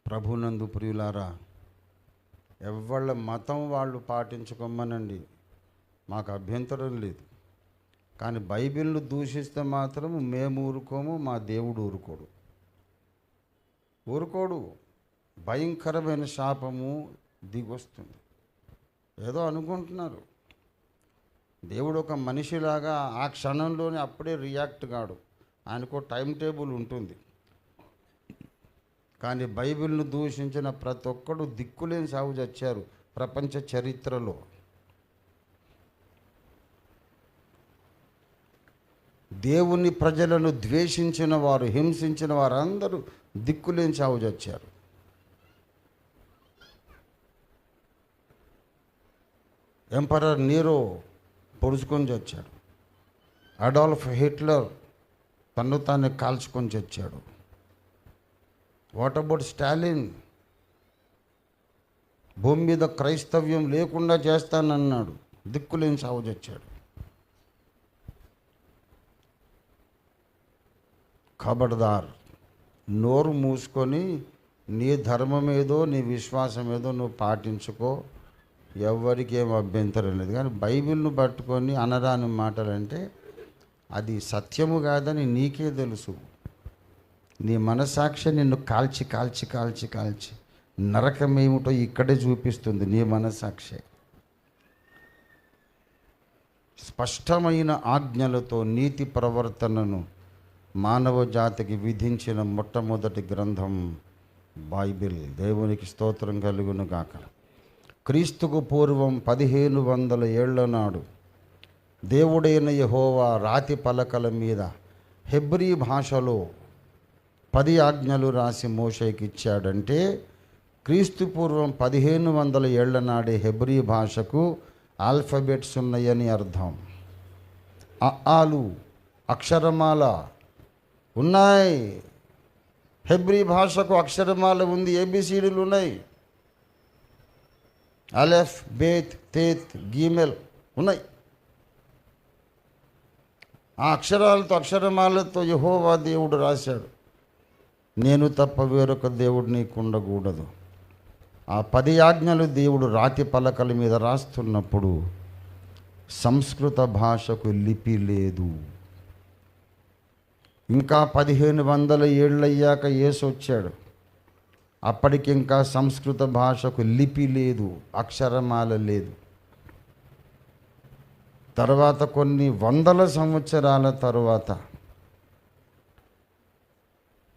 ప్రభునందు ప్రియులారా, ఎవళ్ళ మతం వాళ్ళు పాటించుకోమనండి, మాకు అభ్యంతరం లేదు. కానీ బైబిల్ను దూషిస్తే మాత్రం మేము ఊరుకోము, మా దేవుడు ఊరుకోడు. భయంకరమైన శాపము దిగొస్తుంది. ఏదో అనుకుంటున్నారు, దేవుడు ఒక మనిషిలాగా ఆ క్షణంలోనే అప్పుడే రియాక్ట్ కాడు. ఆయనకు టైం టేబుల్ ఉంటుంది. కానీ బైబిల్ను దూషించిన ప్రతి ఒక్కడు దిక్కులేని సాగు చచ్చారు ప్రపంచ చరిత్రలో. దేవుని ప్రజలను ద్వేషించిన వారు, హింసించిన వారందరూ దిక్కులేని సాగు చచ్చారు. ఎంపరర్ నీరో పొడుచుకొని చచ్చాడు. అడాల్ఫ్ హిట్లర్ తన్ను తాను కాల్చుకొని చచ్చాడు. What about Stalin? భూమి మీద క్రైస్తవ్యం లేకుండా చేస్తానన్నాడు, దిక్కులేని సాగు చచ్చాడు. ఖబర్దార్, నోరు మూసుకొని నీ ధర్మం ఏదో నీ విశ్వాసం ఏదో నువ్వు పాటించుకో, ఎవరికి ఏం అభ్యంతరం లేదు. కానీ బైబిల్ను పట్టుకొని అనరాని మాటలంటే అది సత్యము కాదని నీకే తెలుసు. నీ మనసాక్షి నిన్ను కాల్చి కాల్చి కాల్చి కాల్చి నరకమేమిటో ఇక్కడే చూపిస్తుంది నీ మనసాక్షి. స్పష్టమైన ఆజ్ఞలతో నీతి ప్రవర్తనను మానవ జాతికి విధించిన మొట్టమొదటి గ్రంథం బైబిల్. దేవునికి స్తోత్రం కలుగును గాక. క్రీస్తుకు పూర్వం 1500 ఏళ్ల నాడు దేవుడైన యెహోవా రాతి పలకల మీద హెబ్రీ భాషలో 10 ఆజ్ఞలు రాసి మోషేకి ఇచ్చాడంటే క్రీస్తు పూర్వం 1500 ఏళ్ల నాడే హెబ్రీ భాషకు ఆల్ఫబెట్స్ ఉన్నాయని అర్థం. అఆలు అక్షరమాల ఉన్నాయి. హెబ్రీ భాషకు అక్షరమాల ఉంది, ఏబిసిడీలు ఉన్నాయి. అలెఫ్, బేత్, తేత్, గీమెల్ ఉన్నాయి. ఆ అక్షరాలతో అక్షరమాలతో యెహోవా దేవుడు రాశాడు, నేను తప్ప వేరొక దేవుడు నీకు ఉండకూడదు. ఆ 10 ఆజ్ఞలు దేవుడు రాతి పలకల మీద రాస్తున్నప్పుడు సంస్కృత భాషకు లిపి లేదు. ఇంకా 1500 ఏళ్ళయ్యాక యేసు వచ్చాడు, అప్పటికి ఇంకా సంస్కృత భాషకు లిపి లేదు, అక్షరమాల లేదు. తర్వాత కొన్ని వందల సంవత్సరాల తరువాత